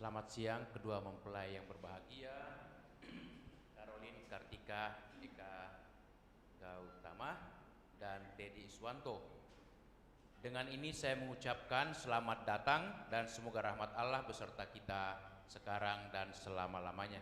Selamat siang kedua mempelai yang berbahagia, Caroline Kartika Eka Gautama dan Teddy Iswanto. Dengan ini saya mengucapkan selamat datang dan semoga rahmat Allah beserta kita sekarang dan selama-lamanya.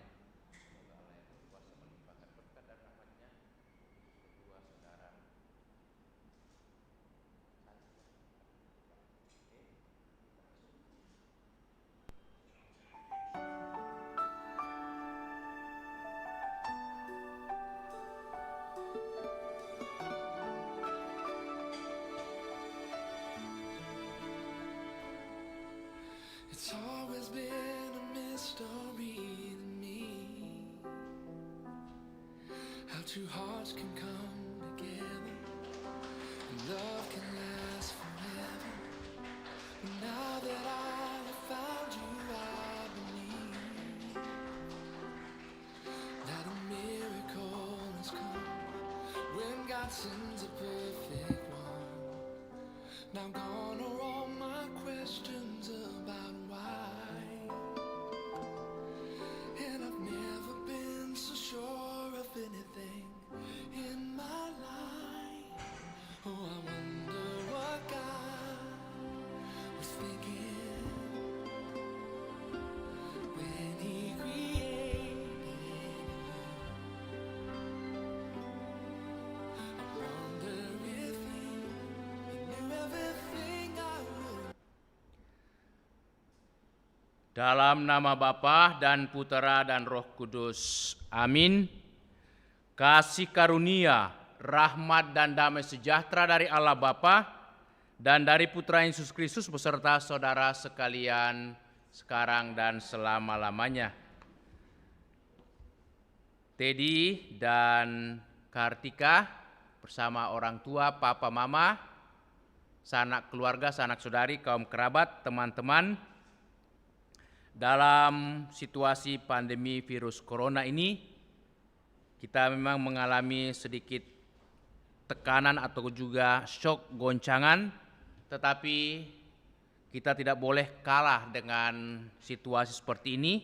It's always been a mystery to me how two hearts can come together and love can last forever. But now that I have found you, I believe that a miracle has come when God sends a perfect one. Now gone are all my questions about why, and I've never been so sure of anything in my life. Oh, I wonder what God was thinking when He created you. I wonder if He knew everything I would. Dalam nama Bapa dan Putera dan Roh Kudus. Amin. Kasih karunia, rahmat dan damai sejahtera dari Allah Bapa dan dari Putra Yesus Kristus beserta saudara sekalian sekarang dan selama-lamanya. Teddy dan Kartika bersama orang tua, papa, mama, sanak keluarga, sanak saudari, kaum kerabat, teman-teman, dalam situasi pandemi virus corona ini, kita memang mengalami sedikit tekanan atau juga shock, goncangan, tetapi kita tidak boleh kalah dengan situasi seperti ini.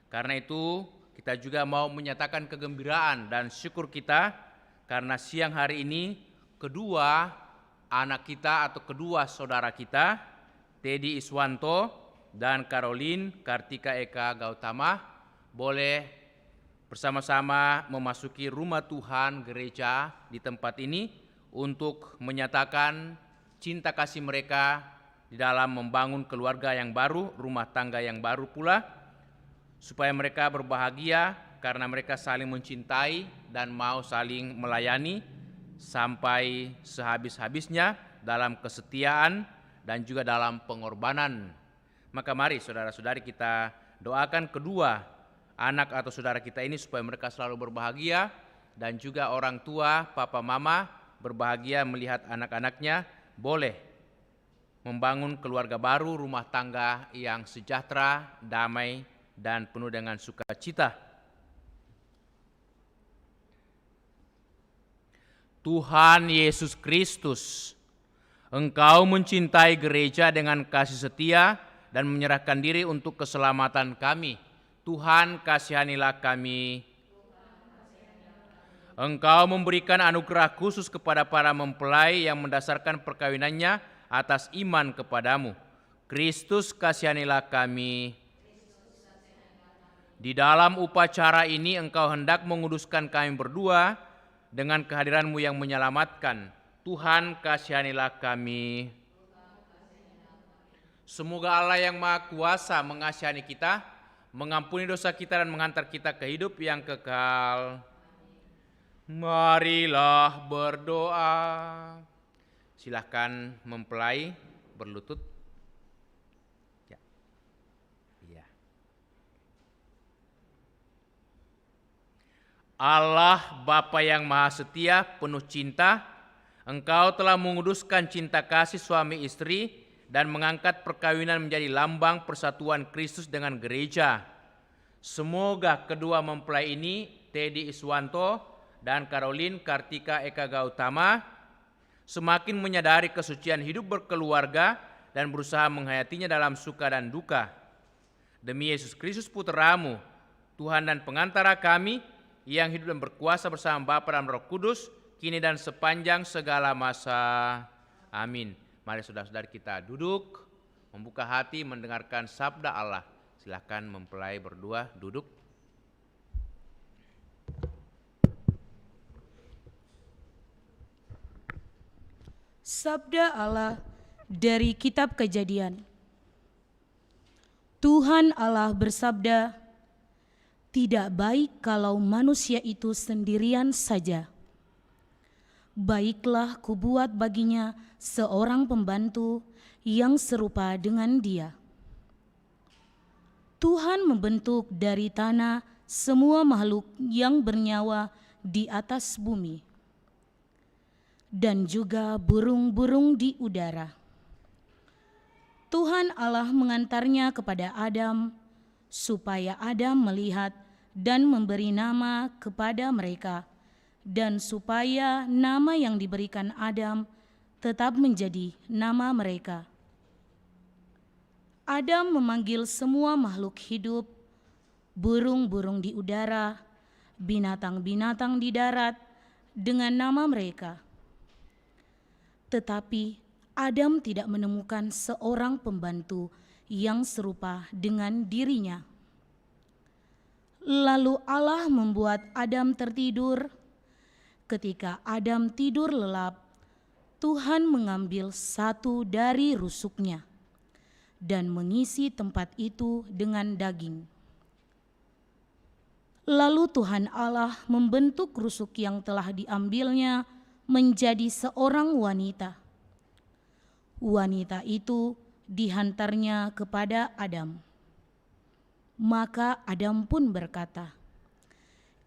Karena itu kita juga mau menyatakan kegembiraan dan syukur kita karena siang hari ini kedua anak kita atau kedua saudara kita, Teddy Iswanto dan Caroline Kartika Eka Gautama, boleh bersama-sama memasuki rumah Tuhan gereja di tempat ini untuk menyatakan cinta kasih mereka di dalam membangun keluarga yang baru, rumah tangga yang baru pula, supaya mereka berbahagia karena mereka saling mencintai dan mau saling melayani sampai sehabis-habisnya dalam kesetiaan dan juga dalam pengorbanan. Maka mari saudara-saudari kita doakan kedua anak atau saudara kita ini supaya mereka selalu berbahagia dan juga orang tua, papa, mama berbahagia melihat anak-anaknya boleh membangun keluarga baru, rumah tangga yang sejahtera, damai, dan penuh dengan sukacita. Tuhan Yesus Kristus, Engkau mencintai gereja dengan kasih setia dan menyerahkan diri untuk keselamatan kami. Tuhan, kasihanilah kami. Engkau memberikan anugerah khusus kepada para mempelai yang mendasarkan perkawinannya atas iman kepadamu. Kristus, kasihanilah kami. Di dalam upacara ini Engkau hendak menguduskan kami berdua dengan kehadiran-Mu yang menyelamatkan. Tuhan, kasihanilah kami. Semoga Allah yang Maha Kuasa mengasihani kita, mengampuni dosa kita dan menghantar kita ke hidup yang kekal. Marilah berdoa. Silahkan mempelai berlutut. Ya. Iya. Allah Bapa yang Maha Setia, penuh cinta, Engkau telah menguduskan cinta kasih suami istri dan mengangkat perkawinan menjadi lambang persatuan Kristus dengan gereja. Semoga kedua mempelai ini, Teddy Iswanto dan Caroline Kartika Eka Gautama, semakin menyadari kesucian hidup berkeluarga dan berusaha menghayatinya dalam suka dan duka. Demi Yesus Kristus Putra-Mu, Tuhan dan pengantara kami, yang hidup dan berkuasa bersama Bapa dan Roh Kudus, kini dan sepanjang segala masa. Amin. Mari saudara-saudari kita duduk, membuka hati mendengarkan sabda Allah. Silakan mempelai berdua duduk. Sabda Allah dari Kitab Kejadian. Tuhan Allah bersabda, "Tidak baik kalau manusia itu sendirian saja. Baiklah kubuat baginya seorang pembantu yang serupa dengan dia." Tuhan membentuk dari tanah semua makhluk yang bernyawa di atas bumi, dan juga burung-burung di udara. Tuhan Allah mengantarnya kepada Adam, supaya Adam melihat dan memberi nama kepada mereka, dan supaya nama yang diberikan Adam tetap menjadi nama mereka. Adam memanggil semua makhluk hidup, burung-burung di udara, binatang-binatang di darat, dengan nama mereka. Tetapi Adam tidak menemukan seorang pembantu yang serupa dengan dirinya. Lalu Allah membuat Adam tertidur. Ketika Adam tidur lelap, Tuhan mengambil satu dari rusuknya dan mengisi tempat itu dengan daging. Lalu Tuhan Allah membentuk rusuk yang telah diambilnya menjadi seorang wanita. Wanita itu dihantarnya kepada Adam. Maka Adam pun berkata,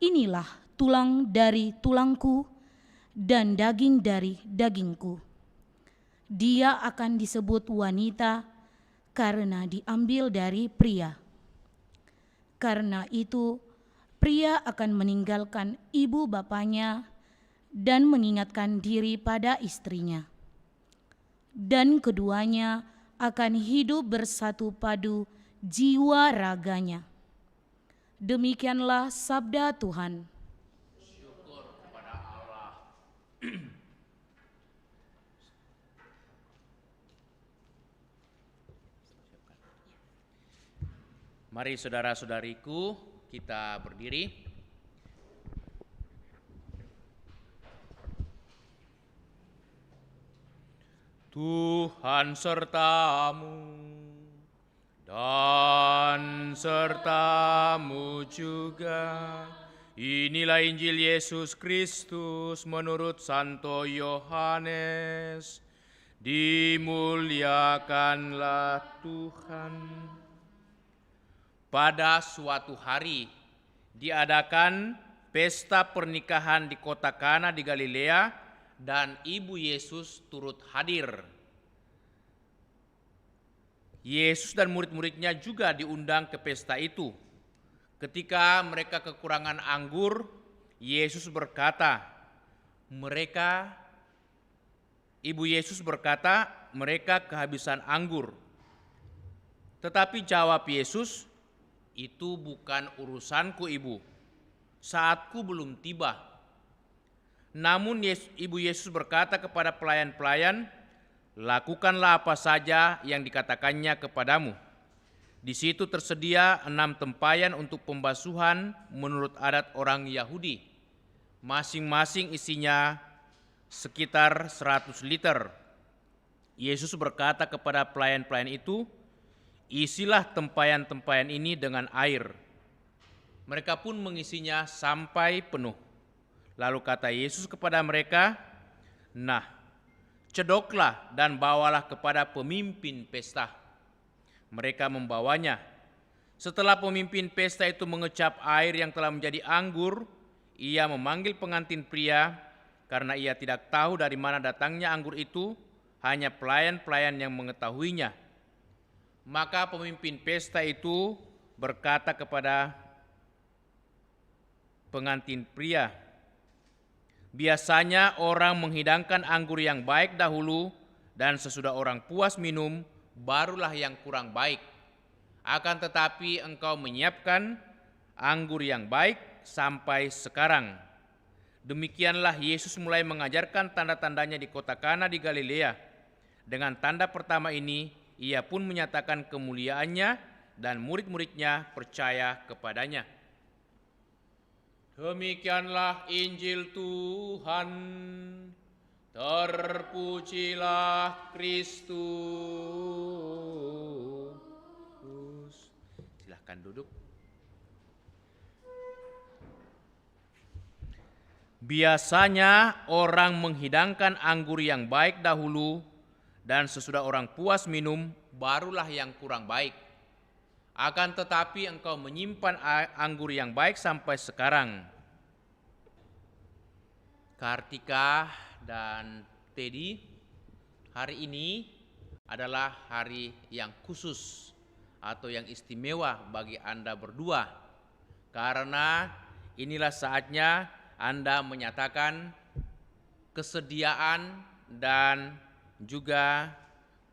"Inilah tulang dari tulangku dan daging dari dagingku. Dia akan disebut wanita karena diambil dari pria. Karena itu, pria akan meninggalkan ibu bapanya dan mengingatkan diri pada istrinya, dan keduanya akan hidup bersatu padu jiwa raganya." Demikianlah sabda Tuhan. Syukur kepada Allah. Mari saudara-saudariku, kita berdiri. Tuhan sertamu dan sertamu juga. Inilah Injil Yesus Kristus menurut Santo Yohanes. Dimuliakanlah Tuhan. Pada suatu hari diadakan pesta pernikahan di kota Kana di Galilea, dan ibu Yesus turut hadir. Yesus dan murid-muridnya juga diundang ke pesta itu. Ketika mereka kekurangan anggur, Yesus berkata, Ibu Yesus berkata, mereka kehabisan anggur. Tetapi jawab Yesus, "Itu bukan urusanku, Ibu. Saatku belum tiba." Namun Ibu Yesus berkata kepada pelayan-pelayan, "Lakukanlah apa saja yang dikatakannya kepadamu." Di situ tersedia 6 tempayan untuk pembasuhan menurut adat orang Yahudi. Masing-masing isinya sekitar 100 liter. Yesus berkata kepada pelayan-pelayan itu, "Isilah tempayan-tempayan ini dengan air." Mereka pun mengisinya sampai penuh. Lalu kata Yesus kepada mereka, "Nah, cedoklah dan bawalah kepada pemimpin pesta." Mereka membawanya. Setelah pemimpin pesta itu mengecap air yang telah menjadi anggur, ia memanggil pengantin pria, karena ia tidak tahu dari mana datangnya anggur itu, hanya pelayan-pelayan yang mengetahuinya. Maka pemimpin pesta itu berkata kepada pengantin pria, "Biasanya orang menghidangkan anggur yang baik dahulu, dan sesudah orang puas minum, barulah yang kurang baik. Akan tetapi engkau menyiapkan anggur yang baik sampai sekarang. Demikianlah Yesus mulai mengajarkan tanda-tandanya di kota Kana di Galilea. Dengan tanda pertama ini, ia pun menyatakan kemuliaannya dan murid-muridnya percaya kepadanya. Demikianlah Injil Tuhan. Terpujilah Kristus. Silahkan duduk. Biasanya orang menghidangkan anggur yang baik dahulu, dan sesudah orang puas minum, barulah yang kurang baik. Akan tetapi engkau menyimpan anggur yang baik sampai sekarang. Kartika dan Teddy, hari ini adalah hari yang khusus atau yang istimewa bagi Anda berdua, karena inilah saatnya Anda menyatakan kesediaan dan juga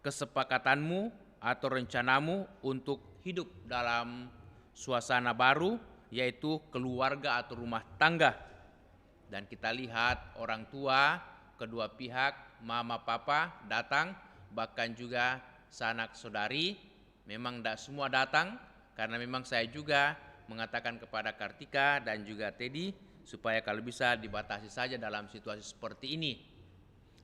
kesepakatanmu atau rencanamu untuk hidup dalam suasana baru, yaitu keluarga atau rumah tangga. Dan kita lihat orang tua, kedua pihak, mama papa datang, bahkan juga sanak saudari. Memang tidak semua datang, karena memang saya juga mengatakan kepada Kartika dan juga Teddy, supaya kalau bisa dibatasi saja dalam situasi seperti ini.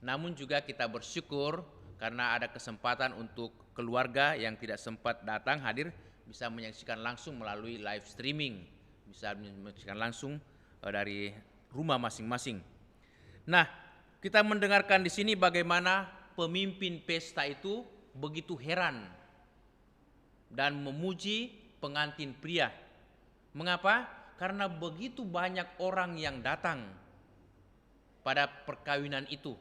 Namun juga kita bersyukur karena ada kesempatan untuk keluarga yang tidak sempat datang hadir, bisa menyaksikan langsung melalui live streaming, bisa menyaksikan langsung dari rumah masing-masing. Nah, kita mendengarkan di sini bagaimana pemimpin pesta itu begitu heran dan memuji pengantin pria. Mengapa? Karena begitu banyak orang yang datang pada perkawinan itu.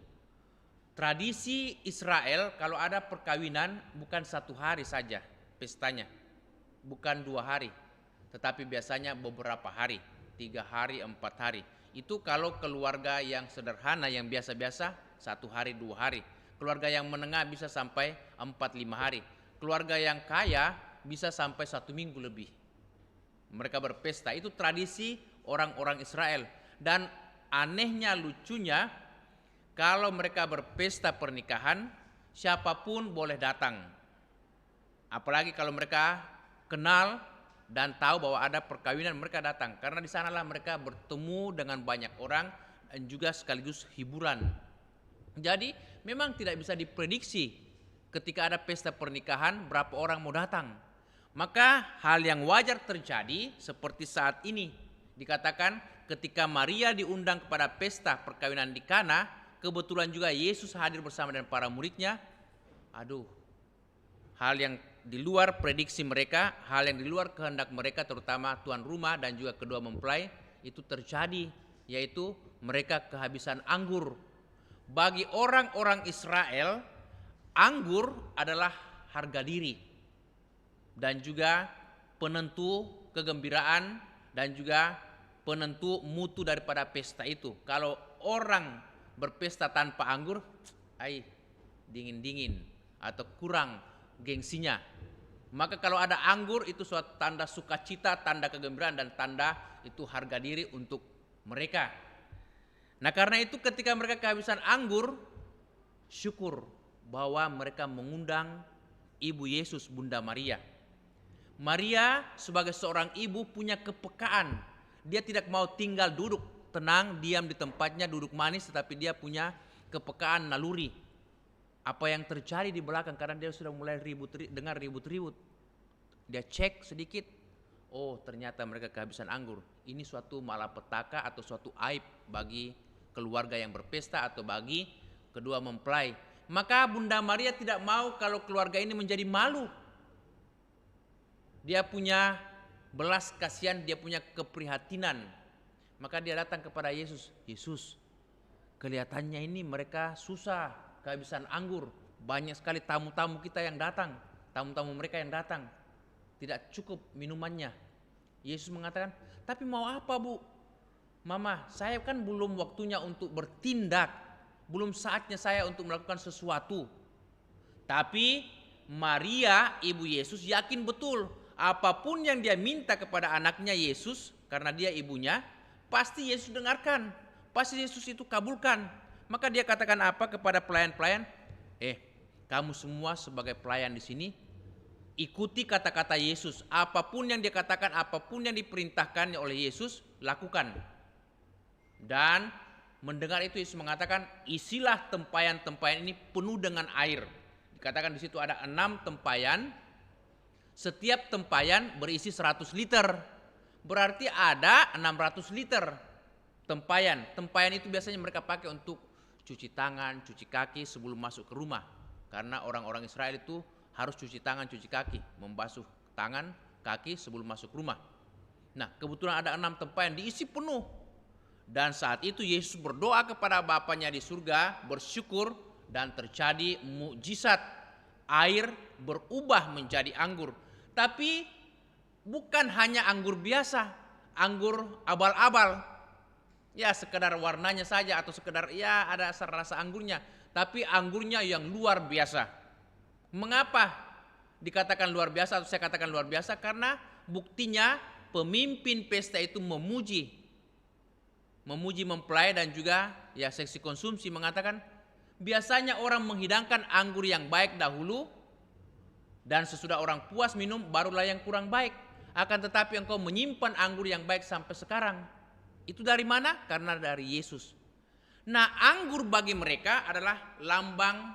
Tradisi Israel kalau ada perkawinan bukan 1 hari saja pestanya, bukan 2 hari, tetapi biasanya beberapa hari, 3 hari, 4 hari. Itu kalau keluarga yang sederhana, yang biasa-biasa 1 hari, 2 hari. Keluarga yang menengah bisa sampai 4-5 hari. Keluarga yang kaya bisa sampai 1 minggu lebih. Mereka berpesta, itu tradisi orang-orang Israel. Dan anehnya, lucunya, kalau mereka berpesta pernikahan, siapapun boleh datang. Apalagi kalau mereka kenal dan tahu bahwa ada perkawinan, mereka datang. Karena di sanalah mereka bertemu dengan banyak orang dan juga sekaligus hiburan. Jadi memang tidak bisa diprediksi ketika ada pesta pernikahan berapa orang mau datang. Maka hal yang wajar terjadi seperti saat ini. Dikatakan ketika Maria diundang kepada pesta perkawinan di Kana, kebetulan juga Yesus hadir bersama dengan para muridnya. Hal yang di luar prediksi mereka, hal yang di luar kehendak mereka, terutama tuan rumah dan juga kedua mempelai, itu terjadi, yaitu mereka kehabisan anggur. Bagi orang-orang Israel, anggur adalah harga diri dan juga penentu kegembiraan dan juga penentu mutu daripada pesta itu. Kalau orang berpesta tanpa anggur, dingin-dingin atau kurang gengsinya. Maka kalau ada anggur itu suatu tanda sukacita, tanda kegembiraan, dan tanda itu harga diri untuk mereka. Nah, karena itu ketika mereka kehabisan anggur, syukur bahwa mereka mengundang ibu Yesus, Bunda Maria. Maria sebagai seorang ibu punya kepekaan. Dia tidak mau tinggal duduk tenang, diam di tempatnya, duduk manis, tetapi dia punya kepekaan naluri. Apa yang terjadi di belakang, karena dia sudah mulai dengar ribut-ribut. Dia cek sedikit, ternyata mereka kehabisan anggur. Ini suatu malapetaka atau suatu aib bagi keluarga yang berpesta atau bagi kedua mempelai. Maka Bunda Maria tidak mau kalau keluarga ini menjadi malu. Dia punya belas kasihan, dia punya keprihatinan. Maka dia datang kepada Yesus. Yesus, kelihatannya ini mereka susah, kehabisan anggur. Banyak sekali tamu-tamu kita yang datang, tamu-tamu mereka yang datang. Tidak cukup minumannya. Yesus mengatakan, tapi mau apa Bu? Mama, saya kan belum waktunya untuk bertindak. Belum saatnya saya untuk melakukan sesuatu. Tapi Maria, ibu Yesus, yakin betul apapun yang dia minta kepada anaknya Yesus, karena dia ibunya, pasti Yesus dengarkan, pasti Yesus itu kabulkan. Maka dia katakan apa kepada pelayan-pelayan? Kamu semua sebagai pelayan di sini, ikuti kata-kata Yesus. Apapun yang dia katakan, apapun yang diperintahkan oleh Yesus, lakukan. Dan mendengar itu Yesus mengatakan, isilah tempayan-tempayan ini penuh dengan air. Dikatakan di situ ada 6 tempayan. Setiap tempayan berisi 100 liter. Berarti ada 600 liter tempayan. Tempayan itu biasanya mereka pakai untuk cuci tangan, cuci kaki sebelum masuk ke rumah. Karena orang-orang Israel itu harus cuci tangan, cuci kaki, membasuh tangan, kaki sebelum masuk rumah. Nah, kebetulan ada 6 tempayan diisi penuh. Dan saat itu Yesus berdoa kepada Bapanya di surga, bersyukur, dan terjadi mukjizat. Air berubah menjadi anggur. Tapi bukan hanya anggur biasa, anggur abal-abal. Ya sekedar warnanya saja atau sekedar ya ada rasa anggurnya. Tapi anggurnya yang luar biasa. Mengapa dikatakan luar biasa atau saya katakan luar biasa? Karena buktinya pemimpin pesta itu memuji mempelai dan juga ya seksi konsumsi mengatakan, biasanya orang menghidangkan anggur yang baik dahulu dan sesudah orang puas minum barulah yang kurang baik. Akan tetapi engkau menyimpan anggur yang baik sampai sekarang. Itu dari mana? Karena dari Yesus. Nah, anggur bagi mereka adalah lambang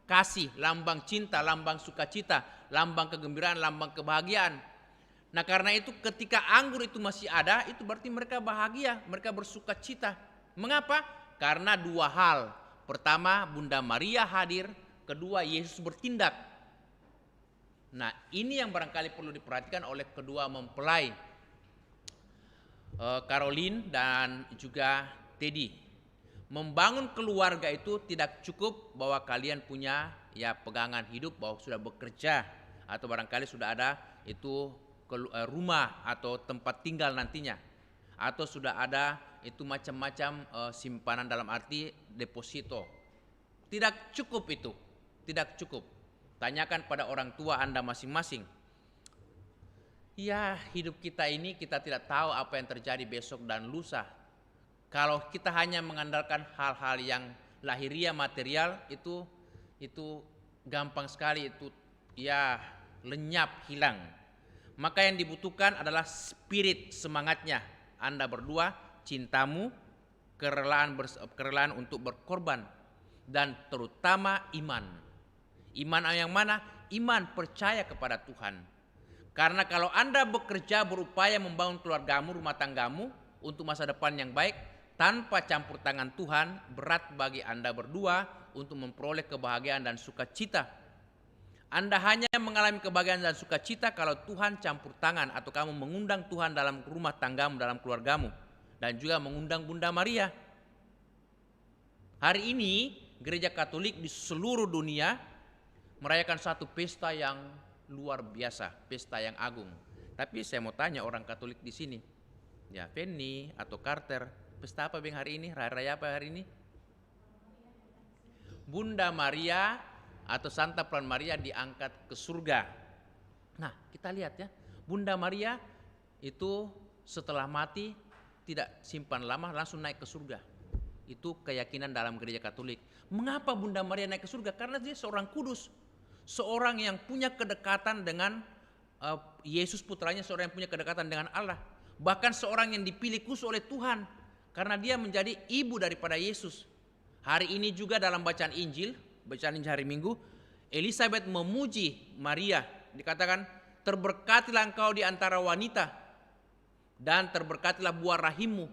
kasih, lambang cinta, lambang sukacita, lambang kegembiraan, lambang kebahagiaan. Nah, karena itu ketika anggur itu masih ada, itu berarti mereka bahagia, mereka bersukacita. Mengapa? Karena 2 hal. Pertama, Bunda Maria hadir, kedua Yesus bertindak. Nah, ini yang barangkali perlu diperhatikan oleh kedua mempelai, Caroline dan juga Teddy. Membangun keluarga itu tidak cukup bahwa kalian punya ya pegangan hidup, bahwa sudah bekerja atau barangkali sudah ada itu rumah atau tempat tinggal nantinya, atau sudah ada itu macam-macam simpanan dalam arti deposito. Tidak cukup itu, tidak cukup. Tanyakan pada orang tua Anda masing-masing. Ya, hidup kita ini kita tidak tahu apa yang terjadi besok dan lusa. Kalau kita hanya mengandalkan hal-hal yang lahiriah material itu gampang sekali itu ya lenyap, hilang. Maka yang dibutuhkan adalah spirit, semangatnya. Anda berdua, cintamu, kerelaan untuk berkorban, dan terutama iman. Iman yang mana? Iman percaya kepada Tuhan. Karena kalau Anda bekerja berupaya membangun keluargamu, rumah tanggamu untuk masa depan yang baik, tanpa campur tangan Tuhan, berat bagi Anda berdua untuk memperoleh kebahagiaan dan sukacita. Anda hanya mengalami kebahagiaan dan sukacita kalau Tuhan campur tangan atau kamu mengundang Tuhan dalam rumah tanggamu, dalam keluargamu. Dan juga mengundang Bunda Maria. Hari ini Gereja Katolik di seluruh dunia merayakan satu pesta yang luar biasa, pesta yang agung. Tapi saya mau tanya orang Katolik di sini, ya Penny atau Carter, pesta apa Bang hari ini? Raya apa hari ini? Bunda Maria atau Santa Peran Maria diangkat ke surga. Nah, kita lihat ya, Bunda Maria itu setelah mati tidak simpan lama, langsung naik ke surga. Itu keyakinan dalam Gereja Katolik. Mengapa Bunda Maria naik ke surga? Karena dia seorang kudus, seorang yang punya kedekatan dengan Yesus putranya, seorang yang punya kedekatan dengan Allah. Bahkan seorang yang dipilih khusus oleh Tuhan, karena dia menjadi ibu daripada Yesus. Hari ini juga dalam bacaan Injil hari Minggu, Elizabeth memuji Maria. Dikatakan, terberkatilah engkau di antara wanita, dan terberkatilah buah rahimmu.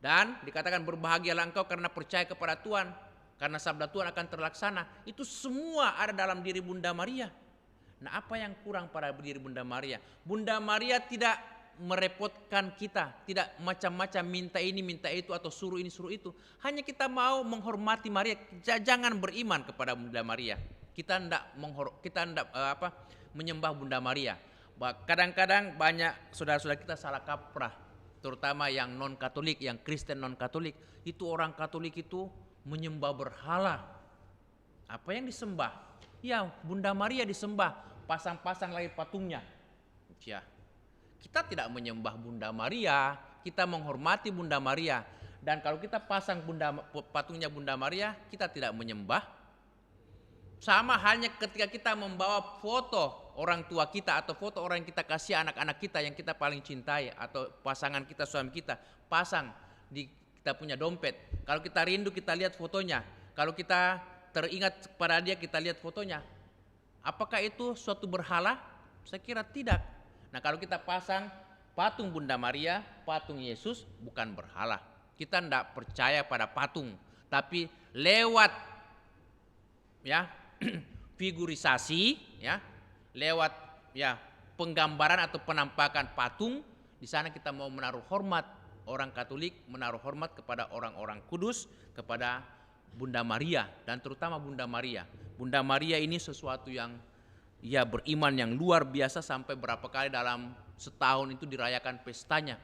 Dan dikatakan berbahagialah engkau karena percaya kepada Tuhan, karena sabda Tuhan akan terlaksana. Itu semua ada dalam diri Bunda Maria. Nah, apa yang kurang pada diri Bunda Maria? Bunda Maria tidak merepotkan kita, tidak macam-macam minta ini minta itu atau suruh ini suruh itu. Hanya kita mau menghormati Maria, jangan beriman kepada Bunda Maria. Kita hendak menyembah Bunda Maria. Kadang-kadang banyak saudara-saudara kita salah kaprah, terutama yang non Katolik, yang Kristen non Katolik. Itu orang Katolik itu menyembah berhala. Apa yang disembah? Ya, Bunda Maria disembah, pasang-pasang lagi patungnya. Ya, kita tidak menyembah Bunda Maria, kita menghormati Bunda Maria. Dan kalau kita pasang patungnya Bunda Maria, kita tidak menyembah. Sama halnya ketika kita membawa foto orang tua kita atau foto orang yang kita kasih, anak-anak kita yang kita paling cintai, atau pasangan kita, suami kita, pasang di kita punya dompet. Kalau kita rindu, kita lihat fotonya. Kalau kita teringat pada dia, kita lihat fotonya. Apakah itu suatu berhala? Saya kira tidak. Nah, kalau kita pasang patung Bunda Maria, patung Yesus, bukan berhala. Kita tidak percaya pada patung, tapi lewat ya figurisasi, ya, lewat ya penggambaran atau penampakan patung, di sana kita mau menaruh hormat. Orang Katolik menaruh hormat kepada orang-orang kudus, kepada Bunda Maria, dan terutama Bunda Maria. Bunda Maria ini sesuatu yang ya beriman yang luar biasa, sampai berapa kali dalam setahun itu dirayakan pestanya.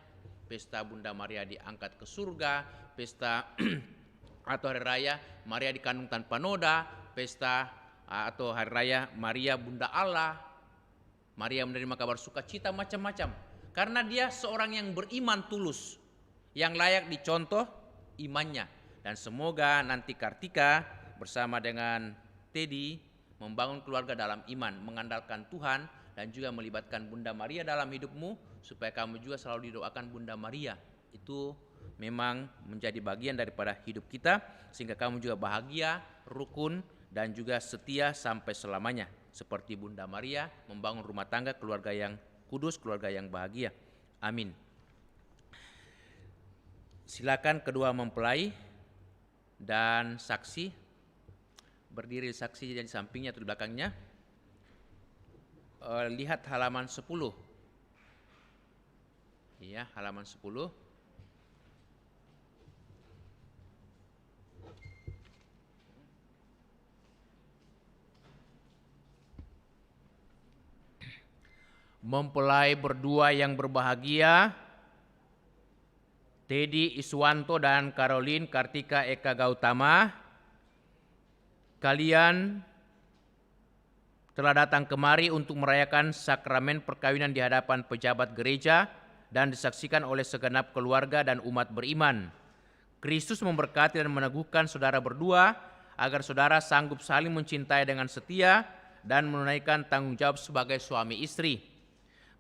Pesta Bunda Maria diangkat ke surga, pesta atau hari raya Maria dikandung tanpa noda, pesta atau hari raya Maria Bunda Allah, Maria menerima kabar sukacita, macam-macam. Karena dia seorang yang beriman tulus, yang layak dicontoh imannya. Dan semoga nanti Kartika bersama dengan Teddy membangun keluarga dalam iman, mengandalkan Tuhan, dan juga melibatkan Bunda Maria dalam hidupmu, supaya kamu juga selalu didoakan Bunda Maria. Itu memang menjadi bagian daripada hidup kita, sehingga kamu juga bahagia, rukun, dan juga setia sampai selamanya. Seperti Bunda Maria membangun rumah tangga, keluarga yang kudus, keluarga yang bahagia. Amin. Silakan kedua mempelai dan saksi berdiri, saksi di sampingnya atau di belakangnya. Lihat halaman 10. Iya, halaman 10. Mempelai berdua yang berbahagia, Teddy Iswanto dan Caroline Kartika Eka Gautama, kalian telah datang kemari untuk merayakan sakramen perkawinan di hadapan pejabat gereja dan disaksikan oleh segenap keluarga dan umat beriman. Kristus memberkati dan meneguhkan saudara berdua agar saudara sanggup saling mencintai dengan setia dan menunaikan tanggung jawab sebagai suami istri.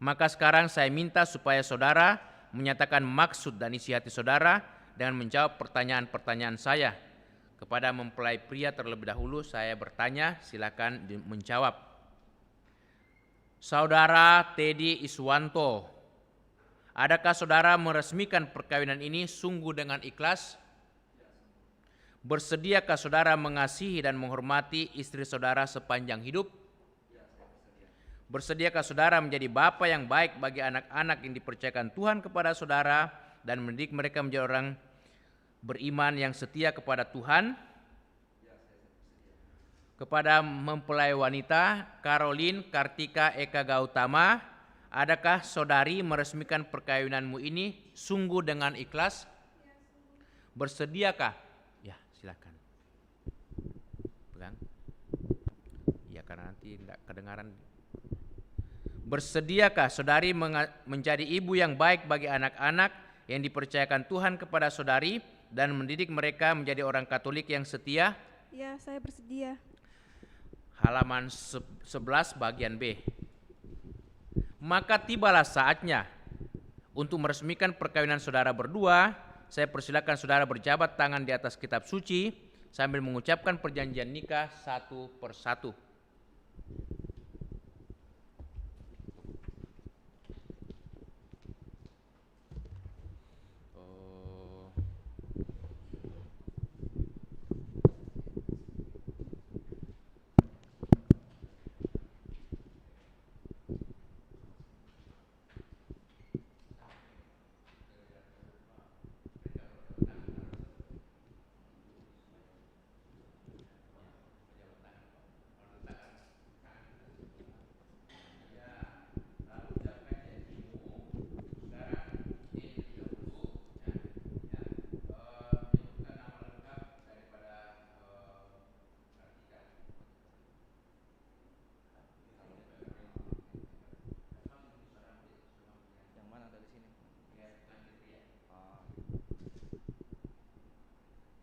Maka sekarang saya minta supaya saudara menyatakan maksud dan isi hati saudara dengan menjawab pertanyaan-pertanyaan saya. Kepada mempelai pria terlebih dahulu saya bertanya, silakan menjawab. Saudara Teddy Iswanto, adakah saudara meresmikan perkawinan ini sungguh dengan ikhlas? Bersediakah saudara mengasihi dan menghormati istri saudara sepanjang hidup? Bersediakah saudara menjadi bapa yang baik bagi anak-anak yang dipercayakan Tuhan kepada saudara dan mendidik mereka menjadi orang beriman yang setia kepada Tuhan? Kepada mempelai wanita Caroline Kartika Eka Gautama, adakah saudari meresmikan perkawinanmu ini sungguh dengan ikhlas? Bersediakah? Ya, silakan. Pegang. Ya, karena nanti tidak kedengaran. Bersediakah saudari menjadi ibu yang baik bagi anak-anak yang dipercayakan Tuhan kepada saudari dan mendidik mereka menjadi orang Katolik yang setia? Ya, saya bersedia. Halaman 11 bagian B. Maka tibalah saatnya untuk meresmikan perkawinan saudara berdua. Saya persilakan saudara berjabat tangan di atas kitab suci sambil mengucapkan perjanjian nikah satu persatu.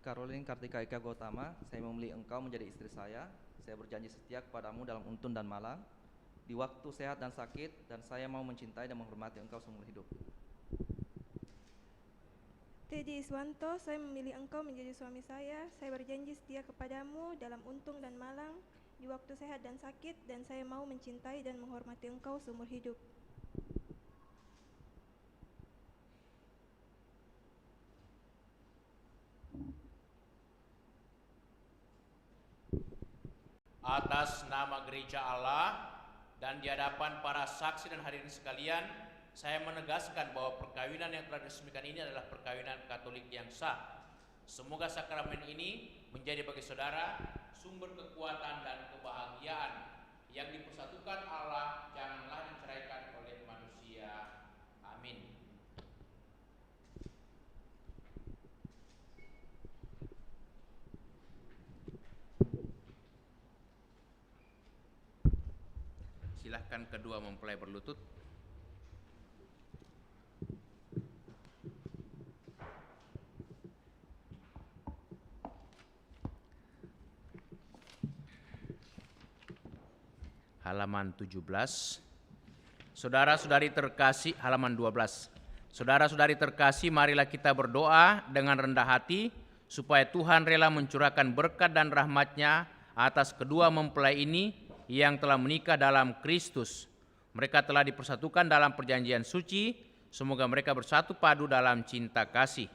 Caroline Kartika Eka Gautama, saya memilih engkau menjadi istri saya. Saya berjanji setia kepadamu dalam untun dan malang, di waktu sehat dan sakit, dan saya mau mencintai dan menghormati engkau seumur hidup. Teddy Iswanto, saya memilih engkau menjadi suami saya. Saya berjanji setia kepadamu dalam untung dan malang, di waktu sehat dan sakit, dan saya mau mencintai dan menghormati engkau seumur hidup. Atas nama Gereja Allah dan di hadapan para saksi dan hadirin sekalian, saya menegaskan bahwa perkawinan yang telah diresmikan ini adalah perkawinan Katolik yang sah. Semoga sakramen ini menjadi bagi saudara sumber kekuatan dan kebahagiaan yang dipersatukan Allah, janganlah diceraikan oleh manusia. Amin. Silahkan kedua mempelai berlutut. Halaman 17. Saudara-saudari terkasih, halaman 12. Saudara-saudari terkasih, marilah kita berdoa dengan rendah hati supaya Tuhan rela mencurahkan berkat dan rahmat-Nya atas kedua mempelai ini yang telah menikah dalam Kristus. Mereka telah dipersatukan dalam perjanjian suci, semoga mereka bersatu padu dalam cinta kasih.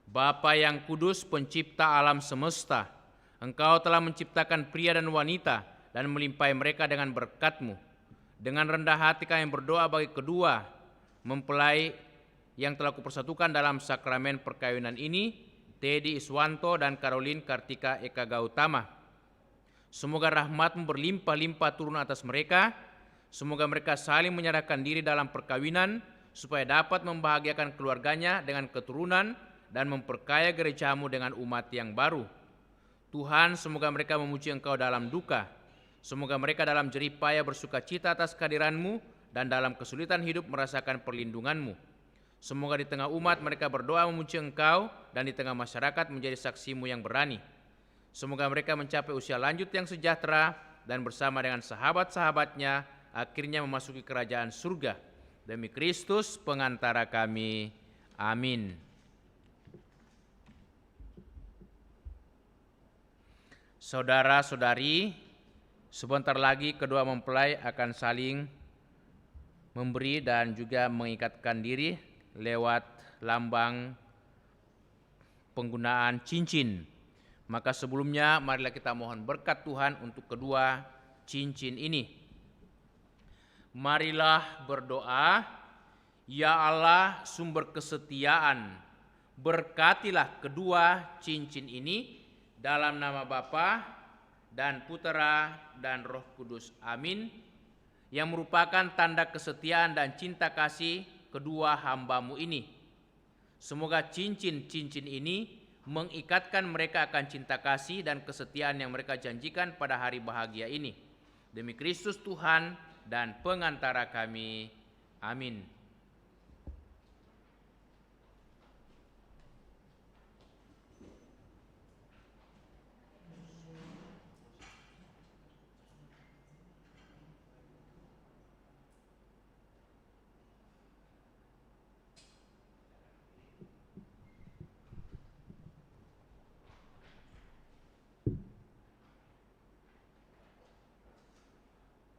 Bapa yang kudus, pencipta alam semesta, Engkau telah menciptakan pria dan wanita dan melimpahi mereka dengan berkat-Mu. Dengan rendah hati kami berdoa bagi kedua mempelai yang telah kupersatukan dalam sakramen perkawinan ini, Teddy Iswanto dan Caroline Kartika Eka Gautama. Semoga rahmat-Mu berlimpah-limpah turun atas mereka. Semoga mereka saling menyerahkan diri dalam perkawinan supaya dapat membahagiakan keluarganya dengan keturunan dan memperkaya gereja-Mu dengan umat yang baru. Tuhan, semoga mereka memuji Engkau dalam duka. Semoga mereka dalam jerih payah bersuka cita atas kehadiran-Mu dan dalam kesulitan hidup merasakan perlindungan-Mu. Semoga di tengah umat mereka berdoa memuji Engkau dan di tengah masyarakat menjadi saksi-Mu yang berani. Semoga mereka mencapai usia lanjut yang sejahtera dan bersama dengan sahabat-sahabatnya akhirnya memasuki kerajaan surga. Demi Kristus pengantara kami. Amin. Saudara-saudari, sebentar lagi kedua mempelai akan saling memberi dan juga mengikatkan diri lewat lambang penggunaan cincin. Maka sebelumnya marilah kita mohon berkat Tuhan untuk kedua cincin ini. Marilah berdoa. Ya Allah, sumber kesetiaan, berkatilah kedua cincin ini dalam nama Bapa dan Putera dan Roh Kudus. Amin. Yang merupakan tanda kesetiaan dan cinta kasih kedua hamba-Mu ini. Semoga cincin-cincin ini mengikatkan mereka akan cinta kasih dan kesetiaan yang mereka janjikan pada hari bahagia ini. Demi Kristus Tuhan dan pengantara kami. Amin.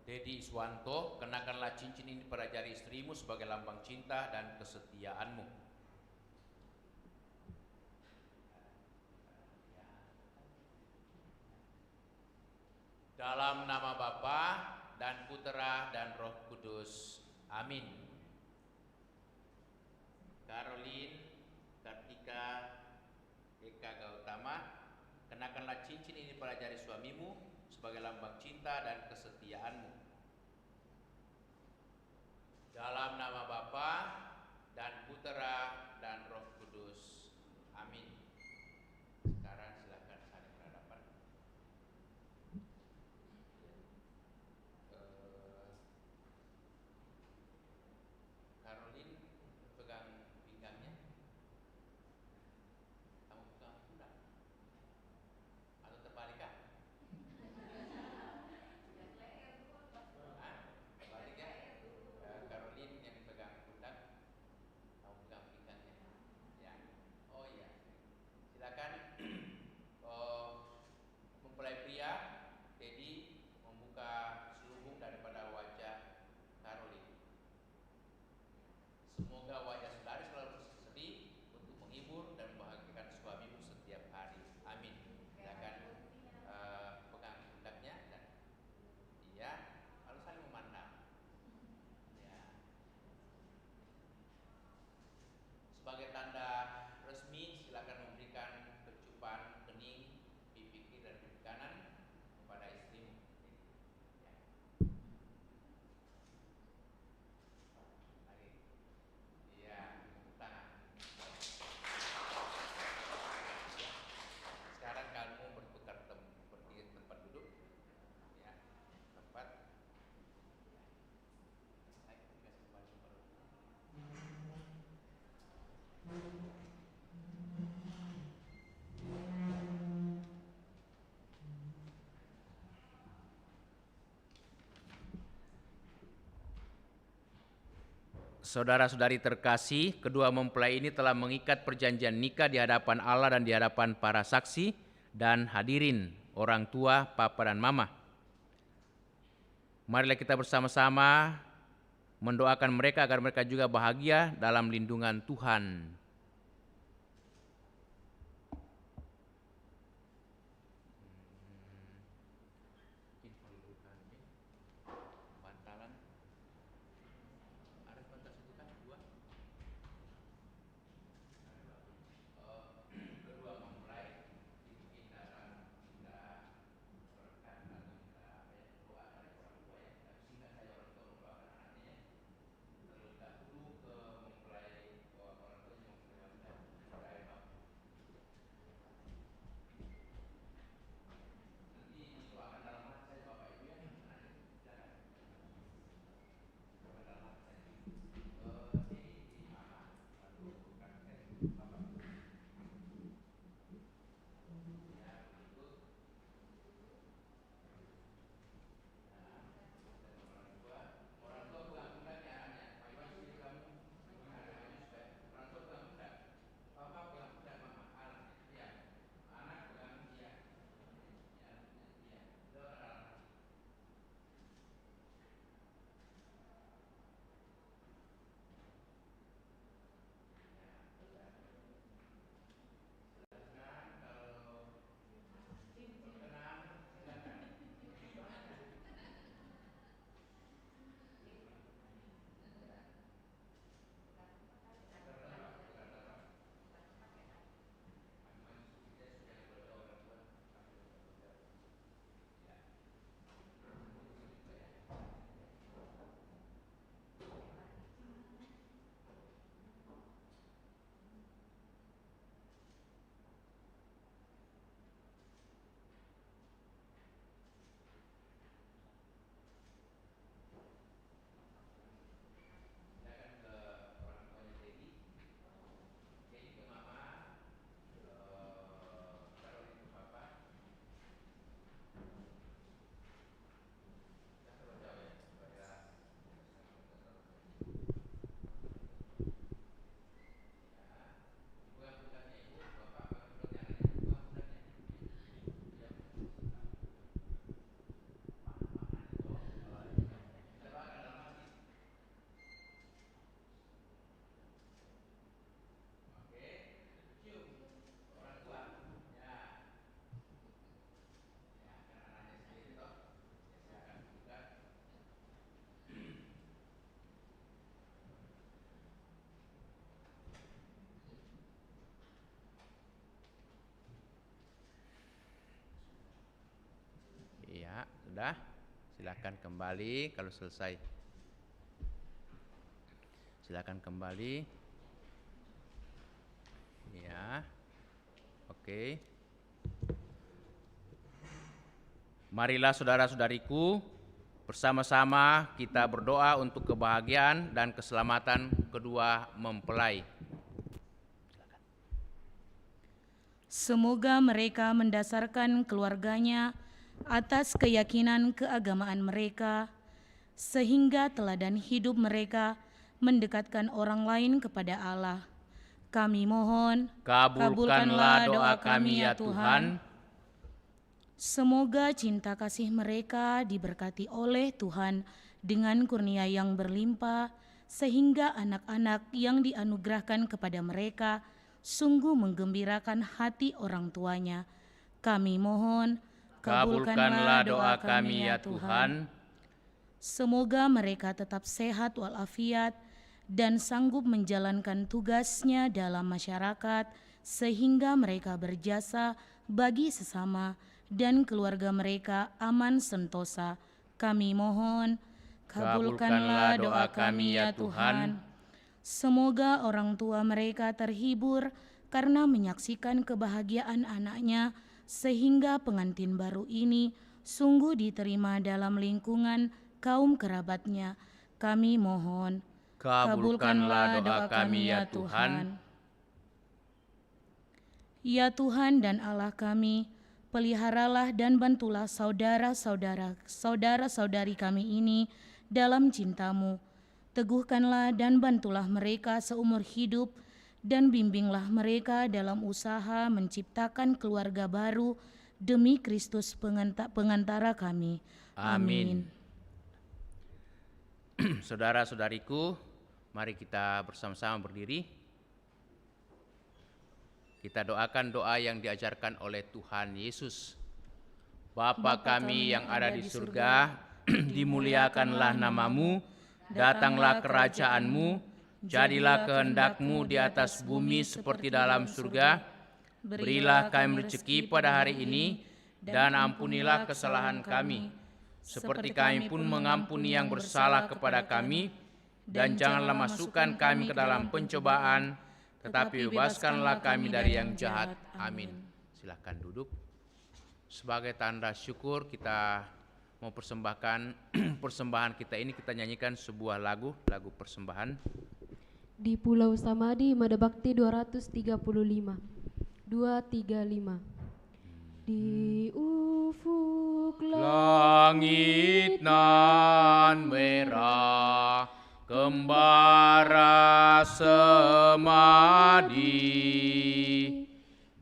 Teddy Iswanto, kenakanlah cincin ini pada jari istrimu sebagai lambang cinta dan kesetiaanmu. Dalam nama Bapa dan Putera dan Roh Kudus. Amin. Caroline Kartika Eka Gautama, kenakanlah cincin ini pada jari suamimu sebagai lambang cinta dan kesetiaanmu. Dalam nama Bapa dan Putera dan Roh Kudus. Amin. Sekarang silakan saling berhadapan. Caroline pegang pinggangnya. saudara-saudari terkasih, kedua mempelai ini telah mengikat perjanjian nikah di hadapan Allah dan di hadapan para saksi dan hadirin, orang tua, papa dan mama. Marilah kita bersama-sama mendoakan mereka agar mereka juga bahagia dalam lindungan Tuhan. Sudah, silakan kembali kalau selesai. Silakan kembali. Ya, oke. Marilah saudara-saudariku, bersama-sama kita berdoa untuk kebahagiaan dan keselamatan kedua mempelai. Semoga mereka mendasarkan keluarganya atas keyakinan keagamaan mereka, sehingga teladan hidup mereka mendekatkan orang lain kepada Allah. Kami mohon, Kabulkanlah doa kami ya Tuhan. Semoga cinta kasih mereka diberkati oleh Tuhan dengan kurnia yang berlimpah, sehingga anak-anak yang dianugerahkan kepada mereka sungguh menggembirakan hati orang tuanya. Kami mohon, Kabulkanlah doa kami ya Tuhan. Semoga mereka tetap sehat walafiat dan sanggup menjalankan tugasnya dalam masyarakat, sehingga mereka berjasa bagi sesama dan keluarga mereka aman sentosa. Kami mohon, kabulkanlah doa kami ya Tuhan. Semoga orang tua mereka terhibur karena menyaksikan kebahagiaan anaknya, sehingga pengantin baru ini sungguh diterima dalam lingkungan kaum kerabatnya. Kami mohon, Kabulkanlah doa kami ya Tuhan. Ya Tuhan dan Allah kami, peliharalah dan bantulah saudara-saudari kami ini dalam cinta-Mu. Teguhkanlah dan bantulah mereka seumur hidup, dan bimbinglah mereka dalam usaha menciptakan keluarga baru demi Kristus pengantara kami. Amin. Saudara-saudariku, mari kita bersama-sama berdiri. Kita doakan doa yang diajarkan oleh Tuhan Yesus. Bapa kami yang ada di surga, dimuliakanlah namamu, datanglah kerajaanmu, jadilah kehendak-Mu di atas bumi seperti dalam surga. Berilah kami rezeki pada hari ini, dan ampunilah kesalahan kami, seperti kami pun mengampuni yang bersalah kepada kami. Dan janganlah masukkan kami ke dalam pencobaan, tetapi bebaskanlah kami dari yang jahat. Amin. Silakan duduk. Sebagai tanda syukur kita mau persembahkan persembahan kita ini, kita nyanyikan sebuah lagu persembahan. Di Pulau Samadi, Madabakti 235. 235. Di ufuk Langit nan merah, kembara semadi,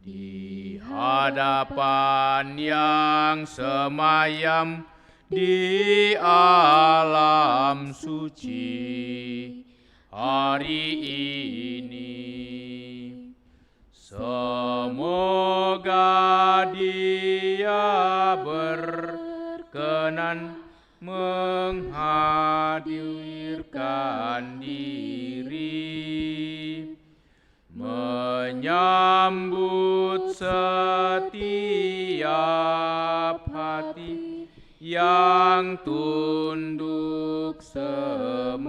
di hadapan yang semayam di alam suci hari ini. Semoga Dia berkenan menghadirkan diri, menyambut setiap hati yang tunduk semadi.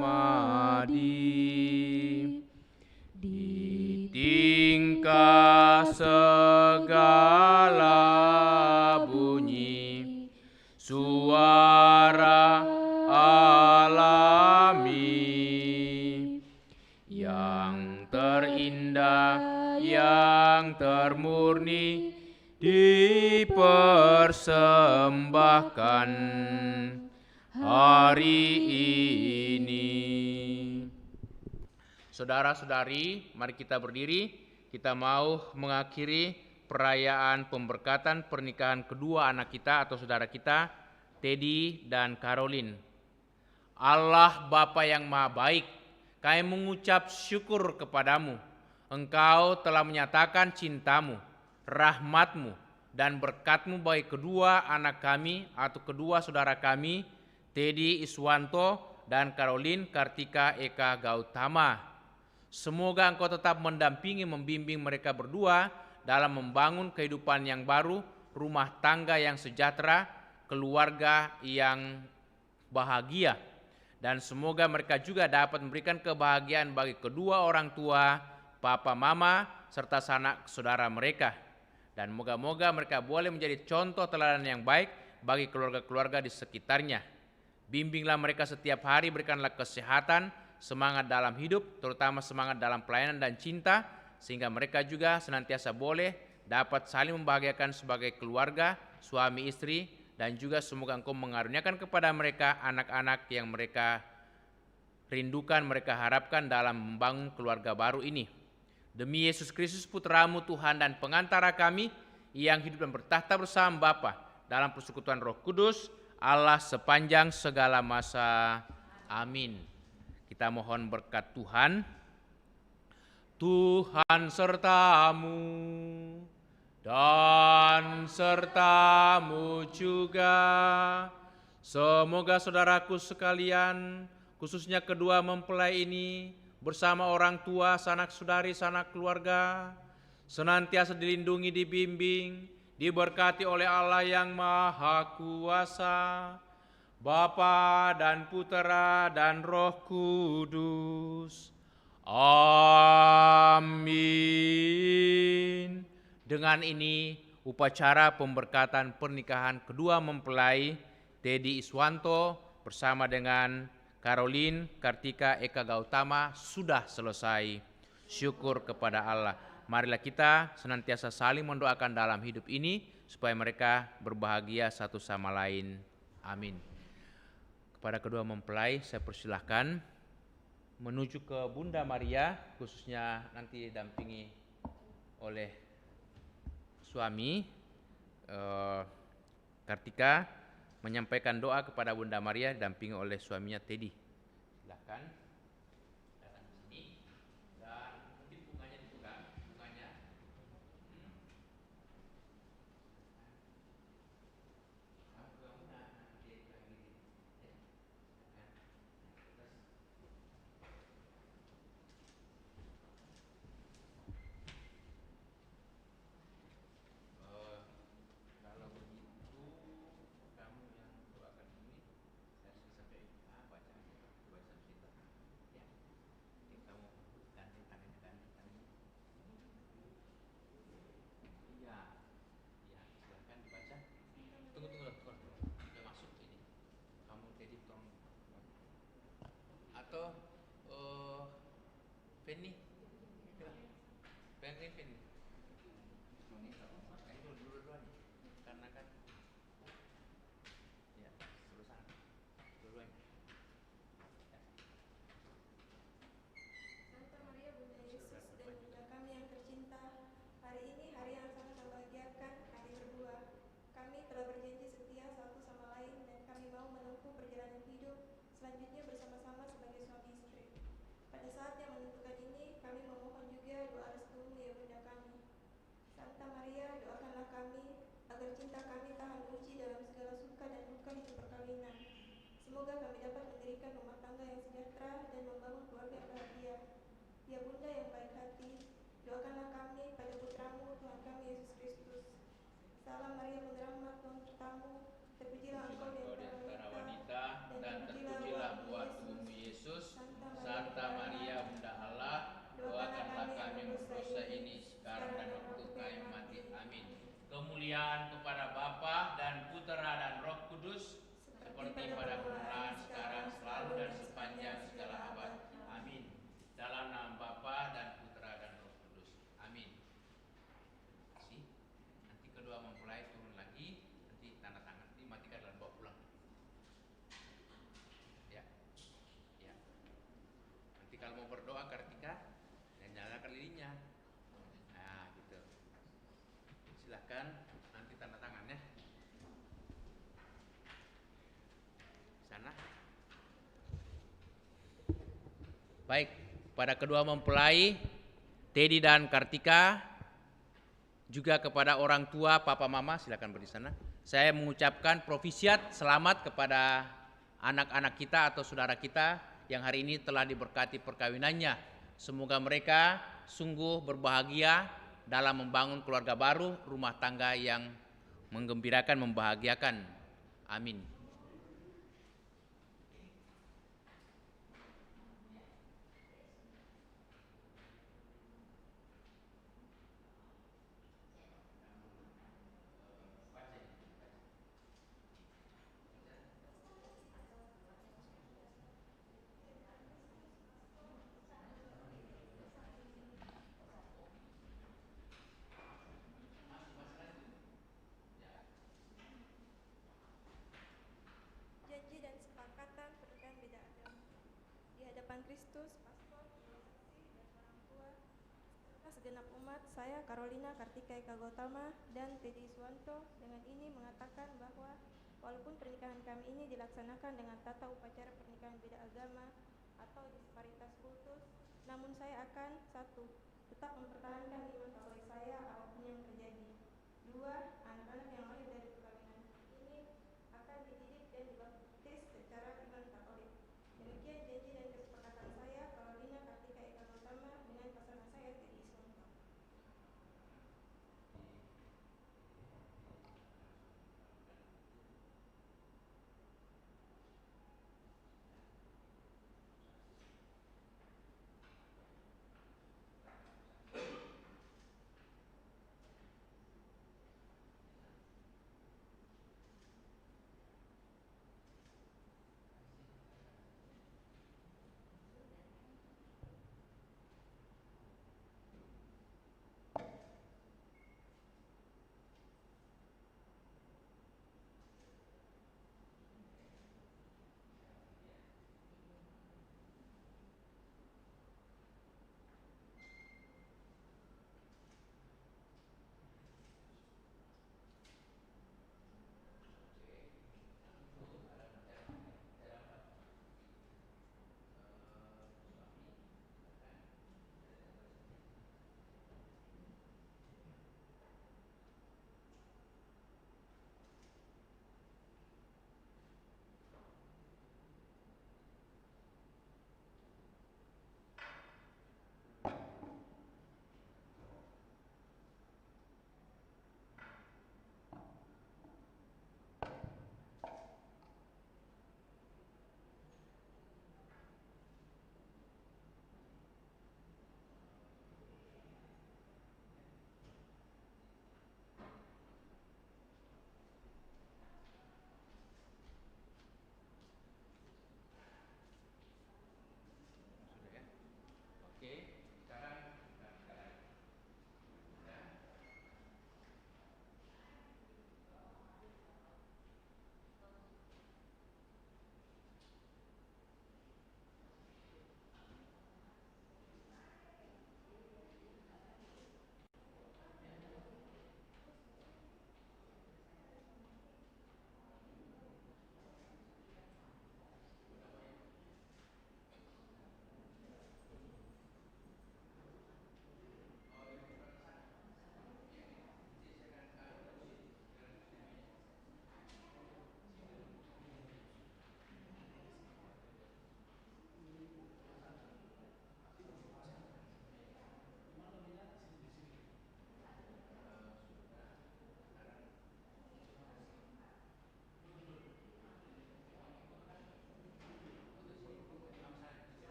Di tingkah segala bunyi, suara alami yang terindah, yang termurni dipersembahkan hari ini. Saudara-saudari, mari kita berdiri. Kita mau mengakhiri perayaan pemberkatan pernikahan kedua anak kita atau saudara kita, Teddy dan Caroline. Allah Bapa yang Maha Baik, kami mengucap syukur kepadamu. Engkau telah menyatakan cintamu, rahmatmu, dan berkatmu bagi kedua anak kami atau kedua saudara kami, Teddy Iswanto dan Caroline Kartika Eka Gautama. Semoga Engkau tetap mendampingi, membimbing mereka berdua dalam membangun kehidupan yang baru, rumah tangga yang sejahtera, keluarga yang bahagia. Dan semoga mereka juga dapat memberikan kebahagiaan bagi kedua orang tua, papa mama, serta sanak saudara mereka. Dan moga-moga mereka boleh menjadi contoh teladan yang baik bagi keluarga-keluarga di sekitarnya. Bimbinglah mereka setiap hari, berikanlah kesehatan, semangat dalam hidup, terutama semangat dalam pelayanan dan cinta, sehingga mereka juga senantiasa boleh dapat saling membahagiakan sebagai keluarga, suami istri, dan juga semoga Engkau mengaruniakan kepada mereka anak-anak yang mereka rindukan, mereka harapkan dalam membangun keluarga baru ini. Demi Yesus Kristus Putra-Mu Tuhan dan pengantara kami, yang hidup dan bertahta bersama Bapa dalam persekutuan Roh Kudus, Allah sepanjang segala masa. Amin. Kita mohon berkat Tuhan. Tuhan sertamu dan sertamu juga. Semoga saudaraku sekalian, khususnya kedua mempelai ini, bersama orang tua, sanak saudari, sanak keluarga, senantiasa dilindungi, dibimbing, diberkati oleh Allah yang Maha Kuasa, Bapa dan Putera dan Roh Kudus. Amin. Dengan ini upacara pemberkatan pernikahan kedua mempelai Teddy Iswanto bersama dengan Caroline Kartika Eka Gautama sudah selesai. Syukur kepada Allah. Marilah kita senantiasa saling mendoakan dalam hidup ini supaya mereka berbahagia satu sama lain. Amin. Kepada kedua mempelai saya persilahkan menuju ke Bunda Maria, khususnya nanti didampingi oleh suami Kartika, menyampaikan doa kepada Bunda Maria didampingi oleh suaminya Teddy. Silakan datang ke sini dan mungkin bunganya dipegang, bunganya. Kalau begitu kamu yang doakan ini, saya sudah sampai baca sebentar. Ya, jadi kamu ganti tangannya. Iya, iya, silakan dibaca. Tunggu. Udah masuk ini. Kamu tadi tolong. Atau Penny, Penny. Itu dua-duanya, karena kan, ya, terusan, dua-duanya. Santa Maria Bunda Yesus dan Bunda kami yang tercinta, hari ini hari yang sangat membahagiakan, hari berbuah. Kami telah berjanji setia satu sama lain dan kami mau menempuh perjalanan hidup selanjutnya bersama-sama sebagai suami istri. Pada saat yang menentukan ini, kami memohon juga doa restumu ya Bunda kami. Santa Maria, doakanlah kami agar cinta kami tahan uji dalam segala suka dan duka hidup perkawinan. Semoga kami dapat mendirikan rumah tangga yang sejahtera dan membangun keluarga yang bahagia. Ya Bunda yang baik hati, doakanlah kami pada putramu Tuhan kami Yesus Kristus. Salam Maria penuh rahmat, Tuhan sertamu, terpujilah engkau di antara wanita, dan terpujilah buah tubuhmu Yesus. Santa Maria Bunda Allah, doakanlah kami yang berdosa ini sekarang dan waktu kami mati. Amin. Kemuliaan kepada Bapa dan Putera dan Roh Kudus, seperti pada permulaan, sekarang, selalu dan sepanjang segala abad. Amin. Dalam nama Bapa dan Putera dan Roh Kudus. Amin. Kasih. Nanti kedua mempelai turun lagi, nanti tanda tangan, dimatikan dan bawa pulang. Ya, ya. Nanti kalau mau berdoa Kartika, dan nyalakan lilinnya. Nah, gitu. Silahkan nanti tanda tangannya. Sana. Baik, pada kedua mempelai Teddy dan Kartika, juga kepada orang tua papa mama, silakan berdiri sana. Saya mengucapkan profisiat, selamat kepada anak-anak kita atau saudara kita yang hari ini telah diberkati perkawinannya. Semoga mereka sungguh berbahagia dalam membangun keluarga baru, rumah tangga yang menggembirakan, membahagiakan. Amin. Janji dan kesepakatan pernikahan beda agama. Di hadapan Kristus, pastor, kedua saksi, dan orang tua, serta segenap umat, saya Carolina Kartika Eka Gautama dan Teddy Iswanto dengan ini mengatakan bahwa walaupun pernikahan kami ini dilaksanakan dengan tata upacara pernikahan beda agama atau disparitas kultus, namun saya akan satu, tetap mempertahankan iman sesuai saya